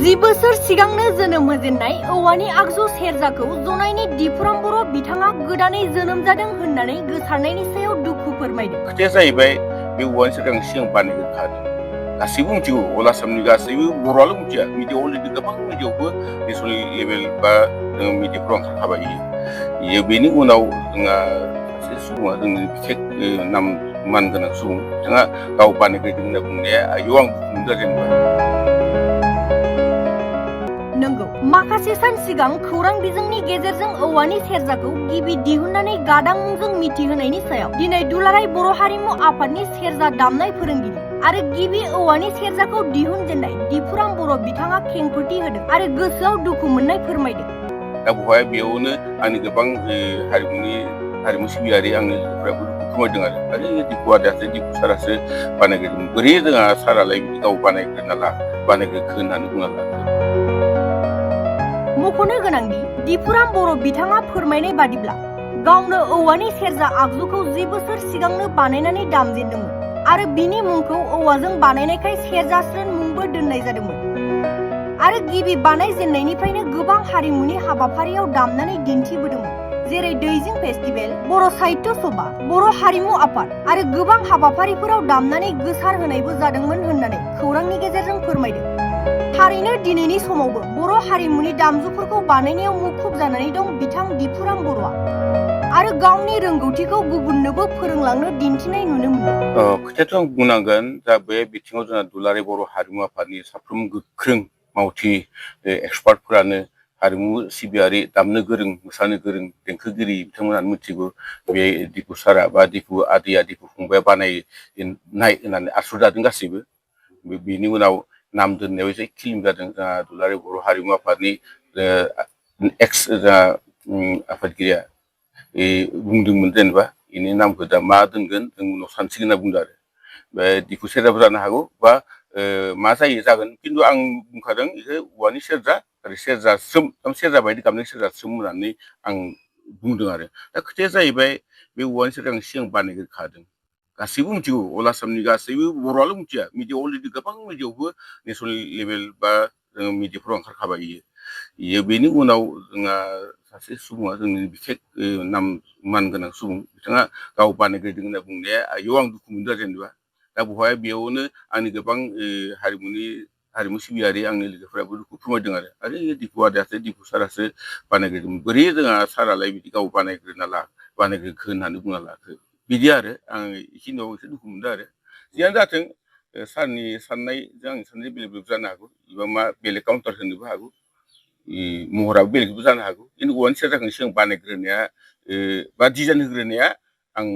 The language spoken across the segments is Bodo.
10 बोसोर सिगांनो जोनोम होजेननाय औवानि आगजु सेरजाखौ जनायनि दिपुराम बर' बिथाङा गोदानै जोनोम जादों होननानै गोसारनायनि सायाव दुखु फोरमायदों। खोथाया जाहैबाय बे औवानि सेरजाखौ सिगां बानायग्रोखादों। गासैबो मिथिगौ, अल आसामनि गासैबो बर'आल' मिथिया, मिडियाआव अलरेडि गोबां मिडियाआवबो नेसनेल लेभेल बा मिडियाफ्राव ओंखारखाबाय इयो। बेनि उनाव जोंहा सासे सुबुङा जोंनि बिखेक नाम मान गोनां सुबुं, बिथाङा गाव बानायग्रोदों होनना बुंनाया आयौ आं दुखु मोनदों जेनेबा। नंगौ, माखासे सान सिगां खौरां बिजोंनि गेजेरजों औवानि सेरजाखौ गिबि दिहुननानै गादां मुंजों मिथिहोनायनि सायाव दिनै दुलाराय बर' हारिमु आफादनि सेरजा दामनाय फोरोंगिरि आरो गिबि औवानि सेरजाखौ दिहुनजेननाय दिपुराम बर' बिथाङा खेंफोरथि होदों आरो गोसोआव दुखु मोननाय फोरमायदों। दा बेवहाय बेयावनो आंनि गोबां हारिमु सिबियारि आंनि लोगोफोराबो फोरमायदों आरो दिपु आदायासो, दिपु सारासो बानायग्रोदों, बोरै जोंहा सारालाय बिदि गाव बानायग्रोखो होननानै बुंना लादों। मख'नो गोनांदि दिपुराम बर' बिथाङा फोरमायनाय बादिब्ला गावनो औवानि सेरजा आगजुखौ 10 बोसोर सिगांनो बानायनानै दामजेनदोंमोन आरो बिनि मुंखौ औवाजों बानायनायखाय सेरजास्रोन मुंबो दोननाय जादोंमोन आरो गिबि बानायजेननायनिफ्रायनो गोबां हारिमुनि हाबाफारियाव दामनानै दिन्थिबोदोंमोन, जेरै दैजिं फेस्टिभेल, बर' साहित्य सभा, बर' हारिमु आफाद आरो गोबां हाबाफारिफोराव दामनानै गोसार होनायबो जादोंमोन होननानै खौरांनि गेजेरजों फोरमायदों। थारैनो दिनैनि समावबो बर' हारिमुनि दामजुफोरखौ बानायनायाव मुखुब जानानै दं बिथां दिपुराम बर'आ आरो गावनि रोंगौथिखौ गुबुननोबो फोरोंलांनो दिन्थिनाय नुनो मोनदों। खोथायाथ' आं बुंनांगोन, दा बे बिथिङाव जोंहा दुलाराय बर' हारिमु आफादनि साफ्रोम गोख्रों मावथि एक्सपार्टफोरानो, हारिमु सिबियारि, दामनो गोरों, मोसानो गोरों देंखोगिरि बिथांमोनानो मिथिगौ बे दिपु सारा बा दिपु आदैया, दिपु फंबाया बानायनाय होननानै आसुर जादों गासैबो। बेनि उनाव नाम दोननायाव एसे खिलिम जादों। जोंहा दुलाराय बर' हारिमु आफादनि आफादगिरिया बुंदोंमोन, जेनेबा बेनि नामखौ दा मा दोनगोन जों उनाव सानसिगोन होनना बुंदों आरो। बे दिपु सेरजाबो जानो हागौ बा मा जागोन, खिन्थु आं बुंखादों बेखौ औवानि सेरजा आरो सेरजा बायदि गाबनाय सेरजास्रोम होननानै आं बुंदों आरो। दा खोथाया जाहैबाय बे औवानि सेरजाखौ सिगां बानायग्रोखादों। गासैबो मिथिगौ, अल आसामनि गासैबो बर'आल' मिथिया, मिडियाआव अलरेडि गोबां मिडियाआवबो नेसनेल लेभेल बा मिडियाफ्राव ओंखारखाबाय इयो। बेनि उनाव जोंहा सासे सुबुङा जोंनि बिखेक नाम मान गोनां सुबुं, बिथाङा गाव बानायग्रोदों होनना बुंनाया आयौ आं दुखु मोनदों जेनेबा। दा बेयावनो आंनि गोबां हारिमु सिबियारि आंनि लोगोफोराबो दुखु फोरमायदों आरो दिपु आदायासो, दिपु सारासो बानायग्रोदोंमोन, बोरै जोंहा सारालाय बिदि गाव बानायग्रोखो होननानै बुंना लाखो, बिदि आरो आं बेखिनियाव एसे दुखु मोनदों आरो। जियानो जाथों, सारनि साननायजों आंनि साननाय बेलेग बेलेग जानो हागौ, एबा मा बेलेग काउन्टार होनोबो हागौ, महराबो बेलेगबो जानो हागौ, खिन्थु औवानि सेरजाखौ सिगां बानायग्रोनाया बा डिजाइन होग्रोनाया आं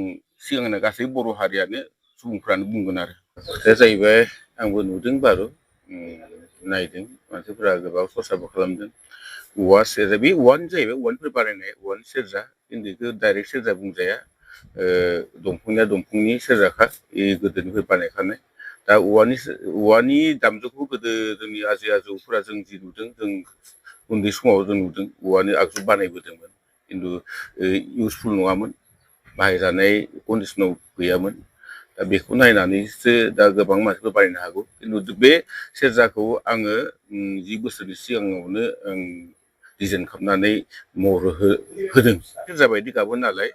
सिगांनो गासै बर' हारियानो सुबुंफ्रानो बुंगोन आरो। खोथाया जाहैबाय, आंबो नुदों बारु, नायदों, मानसिफोरा गोबां सरसाबो खालामदों। औवा सेरजा, बे औवानि जाहैबाय, औवानिफ्राय बानायनाय औवानि सेरजा, खिन्थु बेखौ डाइरेक्ट सेरजा बुंजाया, दंफांनि सेरजाखा, गोदोनिफ्राय बानायखानाय। दा औवानि दामजुखौ गोदो जोंनि आजै आजौफोरा जों जि नुदों, जों उन्दै समाव जों नुदों औवानि आगजु बानायबोदोंमोन, खिन्थु इउसफुल नङामोन, बाहायजानाय कन्डिसनाव गैयामोन। दा बेखौ नायनानैसो दा गोबां मानसिफोर बानायनो हागौ, खिन्थु बे सेरजाखौ आङो 10 बोसोरनि सिगाङावनो आं डिजाइन खालामनानै महर होदों। सेरजा बायदि गाबो नालाय,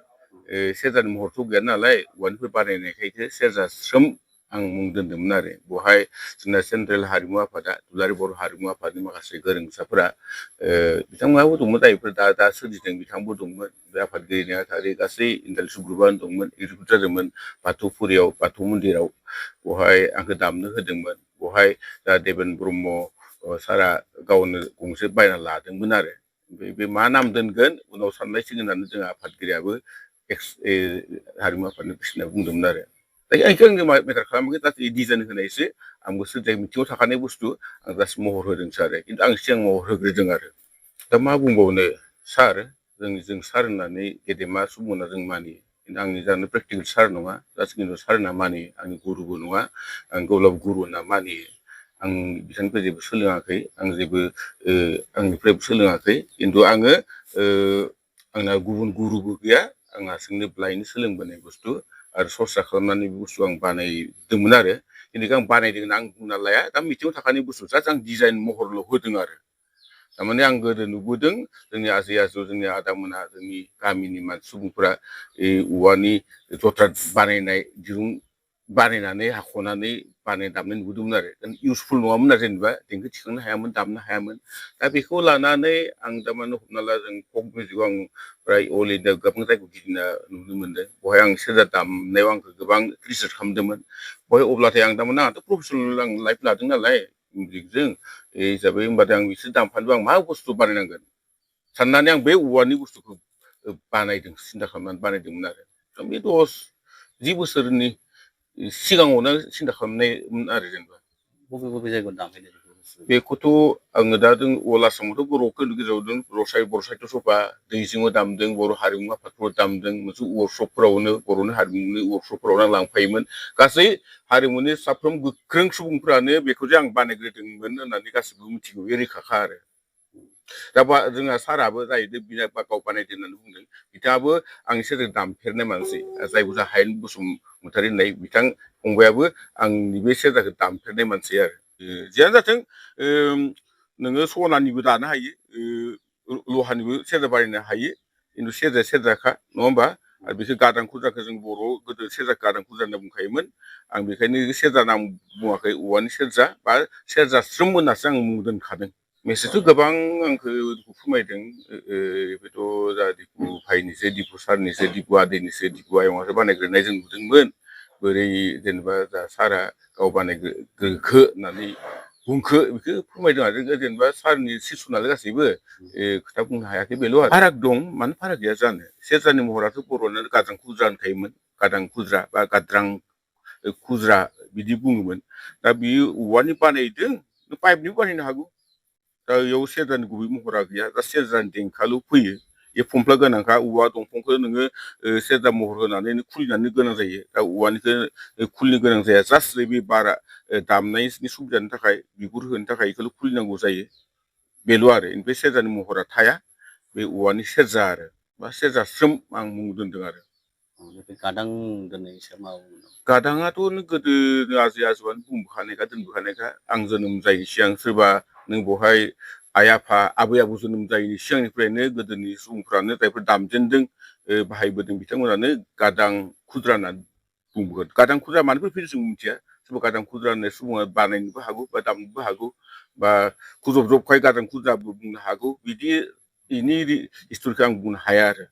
सेरजानि महरथ' गैया नालाय, औवानिफ्राय बानायनायखायसो सेरजास्रोम आं मुं दोनदोंमोन आरो। बेवहाय जोंना सेन्ट्रेल हारिमु आफादा, दुलाराय बर' हारिमु आफादनि माखासे गोरोंसाफोरा, बिथांमोनाबो दंमोन, जायफोर दा सोरजिदों बिथांबो दंमोन, बे आफादगिरिनि गासै इन्टालेक्सुवेल ग्रुपआनो दंमोन, एक्जिकिउट जादोंमोन बाथौफुरियाव, बाथौ मन्दिराव। बेवहाय आंखौ दामनो होदोंमोन। बेवहाय दा देबेन ब्रह्म सारा गावनो गंसे बायना लादोंमोन आरो। बे मा नाम दोनगोन उनाव साननायसिगोन होननानै जोंहा आफादगिरियाबो हारिमु आफादनि प्रेसिडेन्टआ बुंदोंमोन आरो। बेखौ आङो मेटार खालामाखै, गासै डिजाइन होनायसो, आंबो सोरजाय मिथिङाव थाखानाय बुस्थु, आं जास्ट महर होदोंसो आरो, खिन्थु आं सिगां महर होग्रोदों आरो। दा मा बुंबावनो, सार, जों सार होननानै गेदेमा सुबुं होनना जों मानियो, खिन्थु आंनि जानो प्रेक्टिकेल सार नङा, जास्ट खिन्थु सार होनना मानियो, आंनि गुरुबो नङा, आं गौरब गुरु होनना मानियो। आं बिथांनिफ्राय जेबो सोलोङाखै, आं जेबो आंनिफ्रायबो सोलोङाखै, खिन्थु आङो आंना गुबुन गुरुबो गैया, आं हारसिंनो ब्लाइन्ड सोलोंबोनाय बुस्थु आरो सरसा खालामनानै बे बुस्थु आं बानायदोंमोन आरो। इनिखौ आं बानायदों होनना आं बुंना लाया दा मिथिङाव थाखानाय बुस्थु जास्ट आं डिजाइन महरल' होदों आरो थारमाने आं गोदो नुबोदों जोंनि आजै आजौ जोंनि आदामोना जोंनि गामिनि सुबुंफोरा औवानि जथ्रा बानायनाय दिरुं बानायनानै हाख'नानै दामनाय नुबोदोंमोन आरो इउसफुल नङामोन आरो जेनेबा देंखो थिखांनो हायामोन दामनो हायामोन दा बेखौ लानानै आं थारमाने हमना ला जों फक मिउजिकआव आं फ्राय अल इण्डिया गोबां जायगायाव गिदिंना नुनो मोनदों बहाय आं सेरजा दामनायाव आंखौ गोबां रिसार्च खालामदोंमोन बहाय अब्लाथाय आं थारमाने आंहाथ' प्रफेसनेल आं लाइफ लादों नालाय मिउजिकजों हिसाबै होमबाथाय आं बिसोर दामफानोबा आं मा बुस्थु बानायनांगोन साननानै आं बे औवानि बुस्थुखौ बानायदों सिन्था खालामनानै बानायदोंमोन आरो बे 10 बोसोरनि सिगाङावनो सिन्था खालामनायमोन आरो जेनेबा बबे बबे जायगायाव दामहैदों बेखौथ' आङो दा जों अल आसामावथ' बर'फोरनि गेजेराव दं बर' साहित्य सभा दैजिङाव दामदों बर' हारिमु आफादफोराव दामदों मोनसे वर्कशपफोरावनो बर'नि हारिमुनि वर्कशपफोरावनो आं लांफायोमोन गासै हारिमुनि साफ्रोम गोख्रों सुबुंफ्रानो बेखौ जे आं बानायग्रोदोंमोन होननानै गासिबो मिथिगौ बे रोखाखा आरो दा जोंहा साराबो जाहैदों बिना गाव बानायदों होननानै बुंदों बिथाङाबो आंनि सेरजों दामफेरनाय मानसि जाय बुजा हायेन बसुमतारी होननाय बिथां फंबायाबो आंनि बे सेरजाखौ दामफेरनाय मानसि आरो जियानो जाथों नोङो सनानिबो दानो हायो लहानिबो सेरजा बानायनो हायो खिन्थु सेरजाया सेरजाखा नङा होमबा आरो बिसोर गादान खुजाखौ जों बर' गोदो सेरजा गादान खुजा होनना बुंखायोमोन आं बेखायनो सेरजा नाम बुङाखै औवानि सेरजा बा सेरजा स्रोम होननासो आं मुं दोनखादों मेसेजथ' गोबां आंखौ फोरमायदों बेथ' जा दिपु भाइनिसो दिपु सारनिसो दिपु आदैनिसो दिपु आयंआसो बानायग्रोनाय जों नुदोंमोन बोरै जेनेबा जा सारा गाव बानायग्रोखो होननानै बुंखो बेखौ फोरमायदों आरो जेनेबा सारनि सिसु नालाय गासैबो खोथा बुंनो हायाखै बेल' आरो फाराग दं मानो फाराग गैया जानो सेरजानि महराथ' बर'नो गाद्रां खुज्रा होनखायोमोन गादां खुज्रा बा गाद्रां खुज्रा बिदि बुङोमोन दा बियो औवानि बानायदों पाइपनिबो बानायनो हागौ दा बेयाव सेरजानि गुबै महरा गैया दा सेरजानि देंखाल' फैयो बे फंफ्ला गोनांखा औवा दंफांखौ नोङो सेरजा महर होनानै खुलिनानै गोनां जायो दा औवानिखौ खुलिनो गोनां जाया जास्ट बे बारा दामनायनि सुबिदानि थाखाय बिगुर होनो थाखाय बेखौल' खुलिनांगौ जायो बेल' आरो बे सेरजानि महरा थाया बे औवानि सेरजा आरो बा सेरजा स्रोम आं मुं दोनदों आरो गादां दोननाय मा गादाङाथ' गोदो आजै आजौआनो बुंबोखानायखा दोनबोखानायखा आं जोनोम जायैनि सिगां सोरबा नों बहाय आइ आफा आबै आबौ जोनोम जायैनि सिगांनिफ्रायनो गोदोनि सुबुंफ्रानो जायफोर दामजेनदों बाहायबोदों बिथांमोनानो गादां खुद्रा होननानै बुंबोगोन गादां खुद्रा मानिफ्राय फैदों जों मिथिया सोरबा गादां खुद्रा होननाय सुबुङा बानायनोबो हागौ बा दामनोबो हागौ बा खुजब जबखाय गादां खुद्राबो बुंनो हागौ बिदि बेनि हिस्ट'रिखौ आं बुंनो हाया आरो